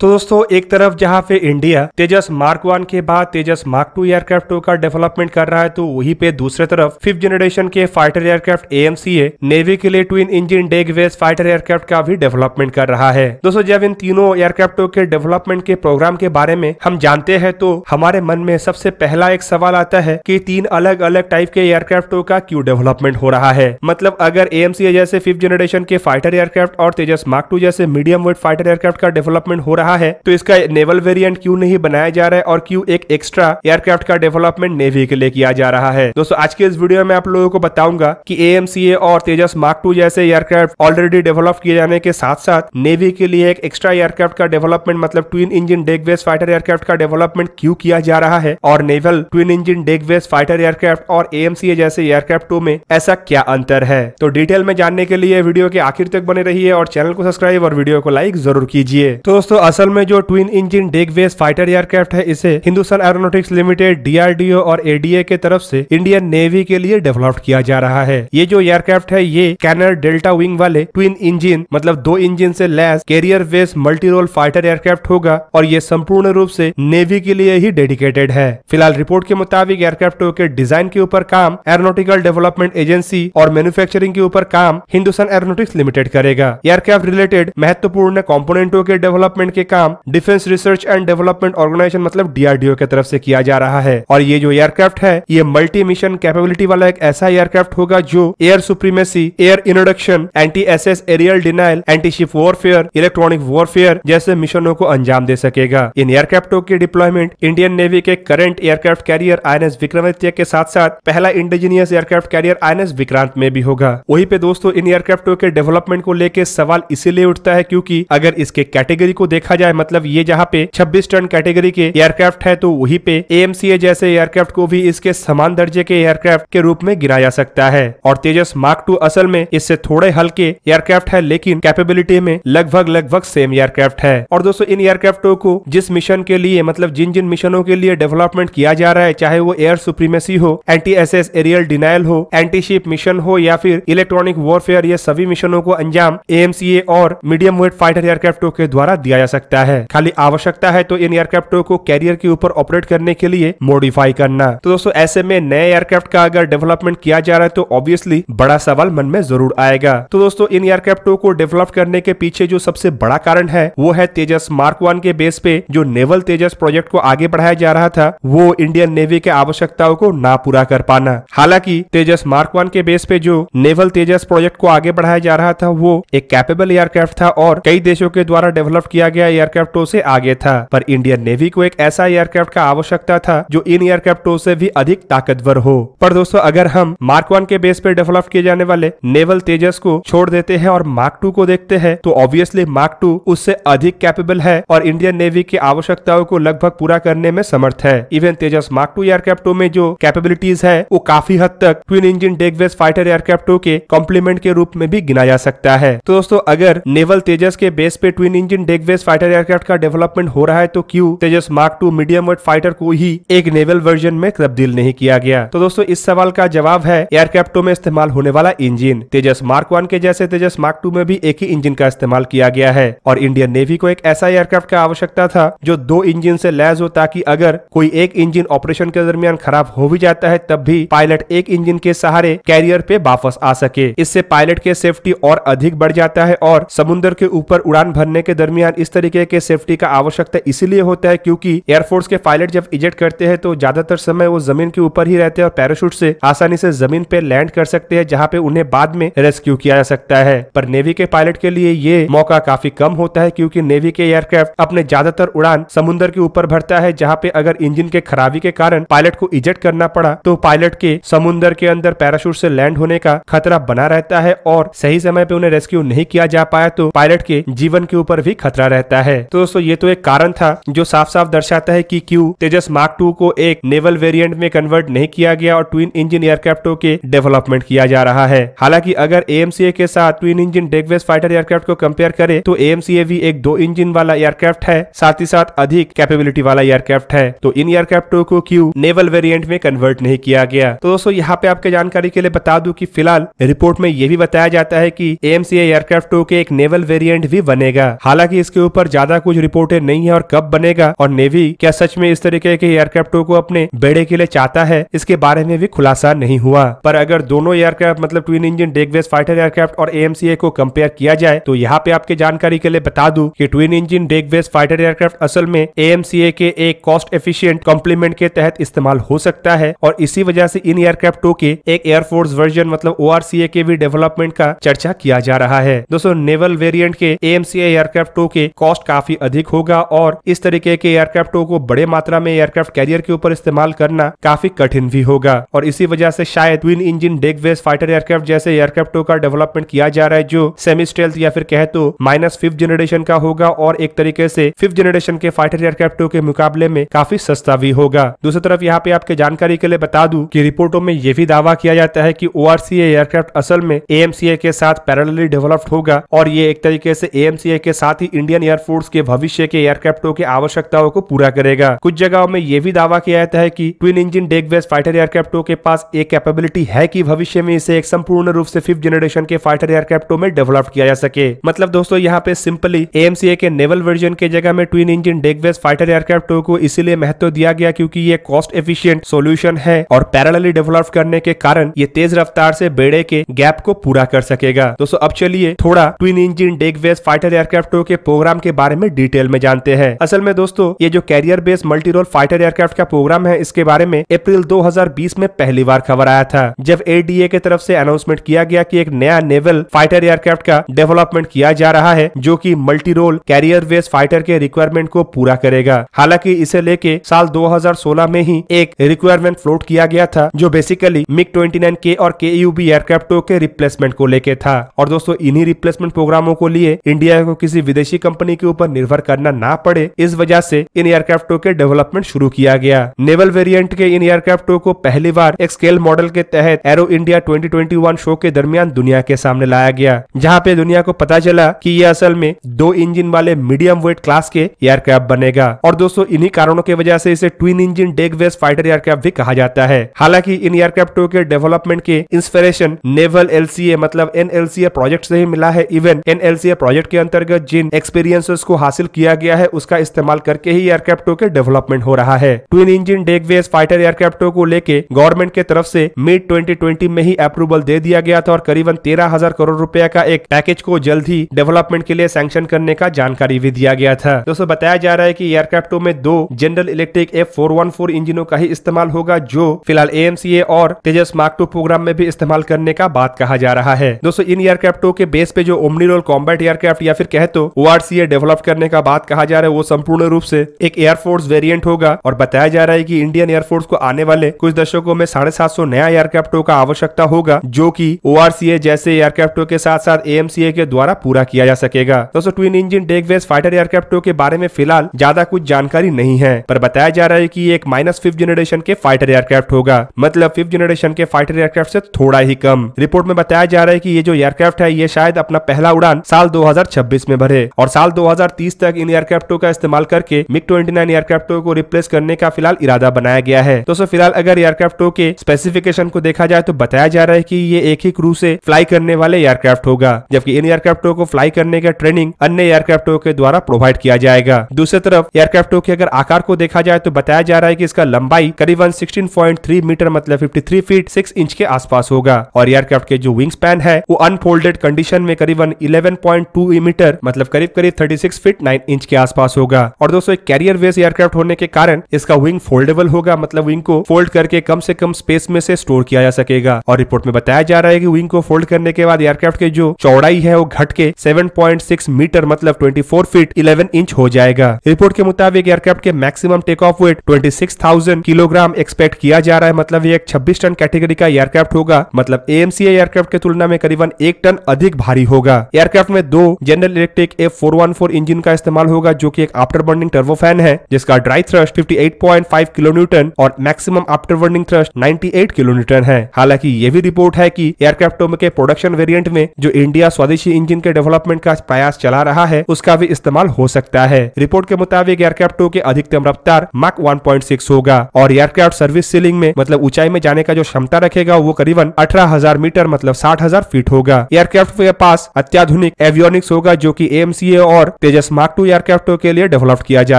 तो दोस्तों एक तरफ जहां पे इंडिया तेजस मार्क 1 के बाद तेजस मार्क 2 एयरक्राफ्ट का डेवलपमेंट कर रहा है, तो वहीं पे दूसरे तरफ 5th जनरेशन के फाइटर एयरक्राफ्ट AMCA नेवी के लिए ट्विन इंजन डेग बेस्ड फाइटर एयरक्राफ्ट का भी डेवलपमेंट कर रहा है। दोस्तों जब इन तीनों एयरक्राफ्टों के डेवलपमेंट के प्रोग्राम के बारे में हम जानते हैं तो हमारे मन में सबसे पहला एक सवाल आता है कि तीन अलग अलग टाइप के एयरक्राफ्टों का क्यों डेवलपमेंट हो रहा है। मतलब अगर AMCA जैसे 5th जनरेशन के फाइटर एयरक्राफ्ट और तेजस मार्क 2 जैसे मीडियम वेट फाइटर एयरक्राफ्ट का डेवलपमेंट हो रहा है, तो इसका नेवल वेरिएंट क्यों नहीं बनाया जा रहा है और क्यों एक एक्स्ट्रा एयरक्राफ्ट का डेवलपमेंट नेवी के लिए किया जा रहा है। दोस्तों आज के इस वीडियो में आप लोगों को बताऊंगा कि AMCA और तेजस मार्क 2 जैसे एयरक्राफ्ट ऑलरेडी डेवलप किए जाने के साथ साथ नेवी के लिए एक एक्स्ट्रा एयरक्राफ्ट का डेवलपमेंट मतलब twin engine deck based fighter aircraft का डेवलपमेंट क्यों किया जा रहा है और naval twin engine deck based fighter aircraft और AMCA जैसे एयरक्राफ्टों में ऐसा क्या अंतर है। तो डिटेल में जानने के लिए वीडियो के आखिर तक बने रहिए और चैनल को सब्सक्राइब और वीडियो को लाइक जरूर कीजिए। तो दोस्तों असल में जो twin engine deck based fighter aircraft है इसे हिंदुस्तान एरोनॉटिक्स लिमिटेड DRDO और ADA के तरफ से इंडियन नेवी के लिए डेवलप किया जा रहा है। ये जो एयरक्राफ्ट है ये कैनर डेल्टा विंग वाले ट्विन इंजन मतलब 2 इंजन से लैस carrier based multi role fighter aircraft होगा और ये संपूर्ण रूप से नेवी के लिए ही डेडिकेटेड है। फिलहाल रिपोर्ट के मुताबिक एयरक्राफ्टों के डिजाइन के ऊपर काम एरोनॉटिकल डेवलपमेंट एजेंसी और मैन्युफैक्चरिंग के ऊपर काम हिंदुस्तान एरोनॉटिक्स लिमिटेड करेगा। एयरक्राफ्ट रिलेटेड महत्वपूर्ण कंपोनेंटों के डेवलपमेंट के काम defence research and development organisation मतलब DRDO की तरफ से किया जा रहा है। और ये जो एयरक्राफ्ट है ये मल्टी मिशन कैपेबिलिटी वाला एक ऐसा एयरक्राफ्ट होगा जो air supremacy, air introduction, anti SS aerial denial, anti ship warfare, electronic warfare जैसे मिशनों को अंजाम दे सकेगा। इन एयरक्राफ्टों की डिप्लॉयमेंट इंडियन नेवी के current aircraft carrier INS Vikramaditya के साथ साथ पहला indigenous aircraft carrier INS Vikrant में भी होगा। वहीं पे दोस्तों इन एयरक्राफ्टों के डेवलपमेंट को लेकर सवाल इसीलिए उठता है क्योंकि अगर इसके कैटेगरी को देखा जाए मतलब ये जहाँ पे 26 टन कैटेगरी के एयरक्राफ्ट है तो वहीं पे AMCA जैसे एयरक्राफ्ट को भी इसके समान दर्जे के एयरक्राफ्ट के रूप में गिना जा सकता है। और तेजस मार्क 2 असल में इससे थोड़े हल्के एयरक्राफ्ट है लेकिन कैपेबिलिटी में लगभग सेम एयरक्राफ्ट है। और दोस्तों इन एयरक्राफ्टों को जिस मिशन के लिए मतलब जिन जिन मिशनों के लिए डेवलपमेंट किया जा रहा है, चाहे वो एयर सुप्रीमेसी हो, एंटी SS एरियल डिनाइल हो, एंटी शिप मिशन हो या फिर इलेक्ट्रॉनिक वॉरफेयर, ये सभी मिशनों को अंजाम AMCA और मीडियम वेट फाइटर एयरक्राफ्टों के द्वारा दिया जा सकता है। खाली आवश्यकता है तो इन एयरक्राफ्टों को कैरियर के ऊपर ऑपरेट करने के लिए मॉडिफाई करना। तो दोस्तों ऐसे में नए एयरक्राफ्ट का अगर डेवलपमेंट किया जा रहा है तो ऑब्वियसली बड़ा सवाल मन में जरूर आएगा। तो दोस्तों इन एयरक्राफ्टों को डेवलप करने के पीछे जो सबसे बड़ा कारण है वो है तेजस मार्क 1 के बेस पे जो नेवल तेजस प्रोजेक्ट को आगे बढ़ाया जा रहा था वो इंडियन नेवी के आवश्यकताओं को ना पूरा कर पाना। हालांकि तेजस मार्क 1 के बेस पे जो नेवल तेजस प्रोजेक्ट को आगे बढ़ाया जा रहा था वो एक कैपेबल एयरक्राफ्ट था और कई देशों के द्वारा डेवलप किया गया एयरक्राफ्टों से आगे था। पर इंडियन नेवी को एक ऐसा एयरक्राफ्ट का आवश्यकता था जो इन एयरक्राफ्टों से भी अधिक ताकतवर हो। पर दोस्तों अगर हम मार्क 1 के बेस पे डेवलप किए जाने वाले नेवल तेजस को छोड़ देते हैं और मार्क 2 को देखते हैं तो ऑब्वियसली मार्क 2 उससे अधिक कैपेबल है और इंडियन नेवी की आवश्यकताओं को लगभग पूरा करने में समर्थ है। इवन तेजस मार्क 2 एयरक्राफ्टों में जो कैपेबिलिटीज है वो काफी हद तक twin engine deck based fighter एयरक्राफ्टों के कॉम्प्लीमेंट के रूप में भी गिना जा सकता है। तो दोस्तों अगर नेवल तेजस के बेस पे twin engine deck based fighter aircraft का डेवलपमेंट हो रहा है तो क्यों तेजस मार्क 2 मीडियम वेट फाइटर को ही एक नेवल वर्जन में तब्दील नहीं किया गया। तो दोस्तों इस सवाल का जवाब है एयरक्राफ्टों में इस्तेमाल होने वाला इंजन। तेजस मार्क 1 के जैसे तेजस मार्क 2 में भी एक ही इंजन का इस्तेमाल किया गया है और इंडियन नेवी को एक ऐसा एयरक्राफ्ट का आवश्यकता था जो 2 इंजन से लैस हो ताकि अगर कोई एक इंजन ऑपरेशन के दरमियान खराब हो भी जाता है तब भी पायलट एक इंजन के सहारे कैरियर पे वापस आ सके। इससे पायलट के सेफ्टी और अधिक बढ़ जाता है और समुद्र के ऊपर उड़ान भरने के दरमियान इस तरीके के सेफ्टी का आवश्यकता इसीलिए होता है क्योंकि एयरफोर्स के पायलट जब इजेक्ट करते हैं तो ज्यादातर समय वो जमीन के ऊपर ही रहते हैं और पैराशूट से आसानी से जमीन पे लैंड कर सकते हैं जहां पे उन्हें बाद में रेस्क्यू किया जा सकता है। पर नेवी के पायलट के लिए ये मौका काफी कम होता है क्योंकि नेवी के एयरक्राफ्ट अपने ज्यादातर उड़ान समुद्र के ऊपर भरता है जहां पे अगर इंजन के खराबी के कारण पायलट को इजेक्ट करना पड़ा तो पायलट के समुद्र के अंदर पैराशूट से लैंड होने का खतरा बना रहता है और सही समय पे उन्हें रेस्क्यू नहीं किया जा पाया तो पायलट के जीवन के ऊपर भी खतरा रहता है। तो दोस्तों ये तो एक कारण था जो साफ साफ दर्शाता है कि क्यों तेजस मार्क 2 को एक नेवल वेरिएंट में कन्वर्ट नहीं किया गया और ट्विन इंजन एयरक्राफ्टों के डेवलपमेंट किया जा रहा है। हालांकि अगर AMCA के साथ twin engine deck based fighter aircraft को कंपेयर करें तो AMCA भी एक 2 इंजन वाला एयरक्राफ्ट है, साथ ही साथ अधिक कैपेबिलिटी वाला एयरक्राफ्ट है। तो इन एयरक्राफ्टों को क्यों नेवल वेरिएंट में कन्वर्ट नहीं किया गया। तो दोस्तों यहाँ पे आपके जानकारी के लिए बता दूं कि फिलहाल रिपोर्ट में यह भी बताया जाता है कि AMCA एयरक्राफ्टों के एक नेवल वेरिएंट भी बनेगा। हालांकि इसके ऊपर ऊपर ज्यादा कुछ रिपोर्टें नहीं है और कब बनेगा और नेवी क्या सच में इस तरीके के एयरक्राफ्टों को अपने बेड़े के लिए चाहता है, इसके बारे में भी खुलासा नहीं हुआ। पर अगर दोनों एयरक्राफ्ट मतलब twin engine deck based fighter aircraft और AMCA को कंपेयर किया जाए तो यहाँ पे आपके जानकारी के लिए बता दूं कि twin engine deck based fighter aircraft असल में AMCA के एक कॉस्ट एफिशिएंट कॉम्प्लीमेंट के तहत इस्तेमाल हो सकता है और इसी वजह से इन एयरक्राफ्टों के एक एयरफोर्स वर्जन मतलब ORCA के भी डेवलपमेंट का चर्चा किया जा रहा है। दोस्तों नेवल वेरिएंट के AMCA एयरक्राफ्टों के कॉस्ट काफी अधिक होगा और इस तरीके के एयरक्राफ्टों को बड़े मात्रा में एयरक्राफ्ट कैरियर के ऊपर इस्तेमाल करना काफी कठिन भी होगा और इसी वजह से शायद twin engine deck based fighter aircraft जैसे एयरक्राफ्टों का डेवलपमेंट किया जा रहा है जो सेमी स्टेल्थ या फिर कहे तो -5th जनरेशन का होगा और एक तरीके से 5th जनरेशन के फाइटर एयरक्राफ्टों के मुकाबले में काफी सस्ता भी होगा। दूसरी तरफ यहाँ पे आपके जानकारी के लिए बता दूं कि रिपोर्टों में यह भी दावा किया जाता है कि ORCA एयरक्राफ्ट असल में AMCA के साथ पैरेलली डेवलप्ड होगा और ये एक तरीके से AMCA के साथ ही इंडियन एयरफोर्स के भविष्य के एयरक्राफ्टों की आवश्यकताओं को पूरा करेगा। कुछ जगहों में यह भी दावा किया जाता है कि twin engine deck based fighter एयरक्राफ्टों के पास एक कैपेबिलिटी है कि भविष्य में इसे एक संपूर्ण रूप से 5th जनरेशन के फाइटर एयरक्राफ्टों में डेवलप किया जा सके। मतलब दोस्तों यहाँ पे सिंपली AMCA के नेवल वर्जन के जगह में twin engine deck based fighter एयरक्राफ्टों को इसीलिए महत्व दिया गया क्योंकि ये कॉस्ट एफिशिएंट सॉल्यूशन है और पैरेलली डेवलप करने के कारण ये तेज रफ्तार से बेड़े के गैप को पूरा कर सकेगा। दोस्तों अब चलिए थोड़ा twin engine deck based fighter एयरक्राफ्टों के प्रोग्राम के बारे में डिटेल में जानते हैं। असल में दोस्तों ये जो carrier based multi role fighter aircraft का प्रोग्राम है इसके बारे में अप्रैल 2020 में पहली बार खबर आया था जब ADA की तरफ से अनाउंसमेंट किया गया कि एक नया नेवल फाइटर एयरक्राफ्ट का डेवलपमेंट किया जा रहा है जो कि multi role carrier based fighter के रिक्वायरमेंट को पूरा करेगा। हालांकि इसे लेके साल 2016 में ही एक रिक्वायरमेंट फ्लोट किया गया था जो बेसिकली MiG-29K और KUB एयरक्राफ्टों के रिप्लेसमेंट को लेके था और दोस्तों इन्हीं रिप्लेसमेंट प्रोग्रामों को लिए इंडिया को किसी विदेशी कंपनी के ऊपर निर्भर करना ना पड़े, इस वजह से इन एयरक्राफ्टों के डेवलपमेंट शुरू किया गया। नेवल वेरिएंट के इन एयरक्राफ्टों को पहली बार एक स्केल मॉडल के तहत एरो इंडिया 2021 शो के दरमियान दुनिया के सामने लाया गया जहां पे दुनिया को पता चला कि ये असल में 2 इंजन वाले मीडियम वेट क्लास के एयरक्राफ्ट बनेगा और दोस्तों इन्हीं कारणों की वजह से इसे twin engine deck based fighter aircraft भी कहा जाता है। हालांकि इन एयरक्राफ्टों के डेवलपमेंट के इंस्पिरेशन नेवल LCA मतलब NLCA प्रोजेक्ट से ही मिला है। इवन NLCA प्रोजेक्ट के अंतर्गत जिन एक्सपीरियंसेस को हासिल किया गया है उसका इस्तेमाल करके ही एयरक्राफ्टों के डेवलपमेंट हो रहा है। Twin engine deck based fighter एयरक्राफ्टों को लेके गवर्नमेंट के तरफ से मिड 2020 में ही अप्रूवल दे दिया गया था और करीबन 13,000 करोड़ रुपए का एक पैकेज को जल्द ही डेवलपमेंट के लिए सैंक्शन करने का जानकारी भी दिया गया था। दोस्तों बताया जा रहा है कि एयरक्राफ्टों में 2 जनरल इलेक्ट्रिक F414 इंजनों का ही इस्तेमाल होगा जो फिलहाल AMCA और तेजस मार्क 2 प्रोग्राम में भी इस्तेमाल करने का बात कहा जा रहा है। दोस्तों इन एयरक्राफ्टों के बेस पे जो ओमनी रोल कॉम्बैट एयरक्राफ्ट या फिर कहे तो ORCA डेवलप करने का बात कहा जा रहा है वो संपूर्ण रूप से एक एयरफोर्स वेरिएंट होगा और बताया जा रहा है कि इंडियन एयरफोर्स को आने वाले कुछ दशकों में 750 नया एयरक्राफ्टों का आवश्यकता होगा जो कि ORCA जैसे एयरक्राफ्टों के साथ साथ AMCA के द्वारा पूरा किया जा सकेगा। दोस्तों twin engine deck based fighter एयरक्राफ्टों के बारे में फिलहाल ज्यादा कुछ जानकारी नहीं है पर बताया जा रहा है कि एक -5th जनरेशन के फाइटर एयरक्राफ्ट होगा मतलब 5th जनरेशन के फाइटर एयरक्राफ्ट से थोड़ा ही कम। रिपोर्ट में बताया जा रहा है कि ये जो एयरक्राफ्ट है ये शायद अपना पहला उड़ान साल 2026 में भरे और साल 2030 तक इन एयरक्राफ्टों का इस्तेमाल करके MiG-29 एयरक्राफ्टों को रिप्लेस करने का फिलहाल इरादा बनाया गया है। दोस्तों फिलहाल अगर एयरक्राफ्टों के स्पेसिफिकेशन को देखा जाए तो बताया जा रहा है कि ये एक ही क्रू से फ्लाई करने वाले एयरक्राफ्ट होगा जबकि इन एयरक्राफ्टों को फ्लाई करने का ट्रेनिंग अन्य एयरक्राफ्टों के द्वारा प्रोवाइड किया जाएगा। दूसरी तरफ एयरक्राफ्टों के अगर आकार को देखा जाए तो बताया जा रहा है कि इसका लंबाई करीबन 16.3 मीटर मतलब 53 फीट 6 इंच के आसपास होगा और एयरक्राफ्ट के जो विंग स्पैन है वो अनफोल्डेड कंडीशन में करीबन 11.2 मीटर मतलब करीब 36 फीट 9 इंच के आसपास होगा। और दोस्तों एक कैरियर बेस एयरक्राफ्ट होने के कारण इसका विंग फोल्डेबल होगा मतलब विंग को फोल्ड करके कम से कम स्पेस में से स्टोर किया जा सकेगा और रिपोर्ट में बताया जा रहा है कि विंग को फोल्ड करने के बाद एयरक्राफ्ट के जो चौड़ाई है वो घट के 7.6 मीटर मतलब 24 फीट 11 इंच हो जाएगा। रिपोर्ट के मुताबिक एयरक्राफ्ट के maximum take off weight 26,000 kilogram expect किया जा रहा है मतलब ये एक 26 टन कैटेगरी का एयरक्राफ्ट होगा मतलब AMCA एयरक्राफ्ट के तुलना में करीबन 1 टन अधिक भारी होगा। एयरक्राफ्ट में 2 जनरल इलेक्ट्रिक F414 इंजन का इस्तेमाल होगा जो कि एक आफ्टर बर्निंग टर्बोफैन है जिसका ड्राई थ्रस्ट 58.5 किलोन्यूटन और maximum after burning thrust 98 kilonewton है। हालांकि ये भी रिपोर्ट है कि एयरक्राफ्टों के प्रोडक्शन वेरिएंट में जो इंडिया स्वदेशी इंजन के डेवलपमेंट का प्रयास चला रहा है उसका भी इस्तेमाल हो सकता है। रिपोर्ट के मुताबिक एयरक्राफ्टों के अधिकतम रफ्तार माक 1.6 होगा और एयरक्राफ्ट सर्विस सीलिंग में मतलब ऊंचाई में जाने का जो क्षमता रखेगा वो करीबन 18,000 मीटर मतलब 60,000 फीट होगा। एयरक्राफ्ट के पास अत्याधुनिक एवियोनिक्स होगा जो कि AMCA और तेजस मार्क II एयरक्राफ्टों के लिए डेवलप किया जा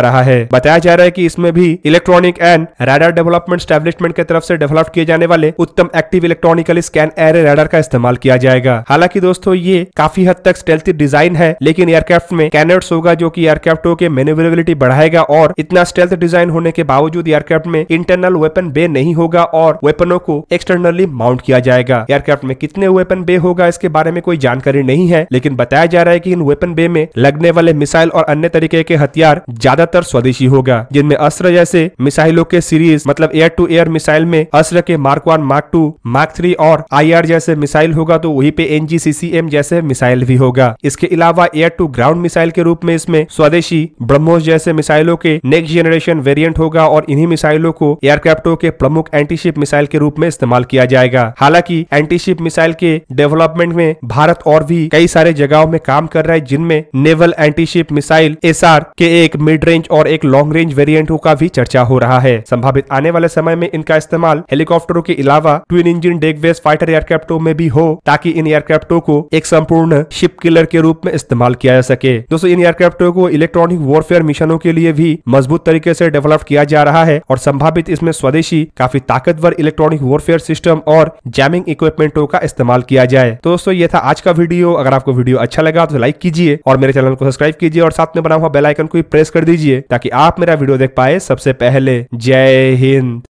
रहा है। बताया जा रहा है कि इसमें भी electronic and radar development establishment की तरफ से डेवलप किए जाने वाले उत्तम active electronically scan array radar का इस्तेमाल किया जाएगा। हालांकि दोस्तों ये काफी हद तक स्टेल्थी डिजाइन है, लेकिन एयरक्राफ्ट में कैनोट्स होगा जो कि एयरक्राफ्टों के मैन्यूवरेबिलिटी बढ़ाएगा और इतना स्टेल्थ डिजाइन होने के बावजूद एयरक्राफ्ट में इंटरनल वेपन बे नहीं होगा और वेपनों को एक्सटर्नली माउंट किया जाएगा। एयरक्राफ्ट में कितने वेपन बे होगा इसके बारे में कोई जानकारी नहीं है, लेकिन बताया जा रहा है कि इन वेपन बे में लगने वाले मिसाइल और अन्य तरीके के हथियार ज्यादातर स्वदेशी होगा, जिनमें अस्त्र जैसे मिसाइलों के सीरीज मतलब एयर टू एयर मिसाइल में अस्त्र के मार्क 1, मार्क 2, मार्क 3 और IR जैसे मिसाइल होगा, तो वहीं पे NGCCM जैसे मिसाइल भी होगा। इसके अलावा एयर टू ग्राउंड मिसाइल के रूप में इसमें स्वदेशी ब्रह्मोस जैसे मिसाइलों के नेक्स्ट जनरेशन वेरिएंट होगा और इन्हीं मिसाइलों को एयरक्राफ्टों के प्रमुख एंटीशिप मिसाइल के रूप में इस्तेमाल किया जाएगा। हालांकि एंटीशिप मिसाइल के डेवलपमेंट में भारत और भी कई सारे जगहों में काम कर रहा है, जिनमें नेवल एंटीशिप मिसाइल SR के एक मिड रेंज और एक लॉन्ग रेंज वेरिएंटों का भी चर्चा हो रहा है। संभावित आने वाले समय में इनका इस्तेमाल हेलीकॉप्टरों के अलावा twin engine deck based fighter एयरक्राफ्टों में भी हो, ताकि इन एयरक्राफ्टों को एक संपूर्ण शिप किलर के रूप में इस्तेमाल किया जा सके। दोस्तों इन एयरक्राफ्टों को इलेक्ट्रॉनिक वॉरफेयर मिशनों के लिए भी मजबूत तरीके से डेवलप किया जा रहा है और संभावित इसमें स्वदेशी काफी ताकतवर इलेक्ट्रॉनिक वॉरफेयर सिस्टम और जैमिंग इक्विपमेंटों का इस्तेमाल किया जाए। तो दोस्तों ये था आज का वीडियो। अगर आपको वीडियो अच्छा लगा तो लाइक कीजिए और मेरे चैनल को सब्सक्राइब कीजिए और साथ में बना हुआ बेल आइकन को प्रेस कर दीजिए ताकि आप मेरा वीडियो देख पाए सबसे पहले। जय हिंद।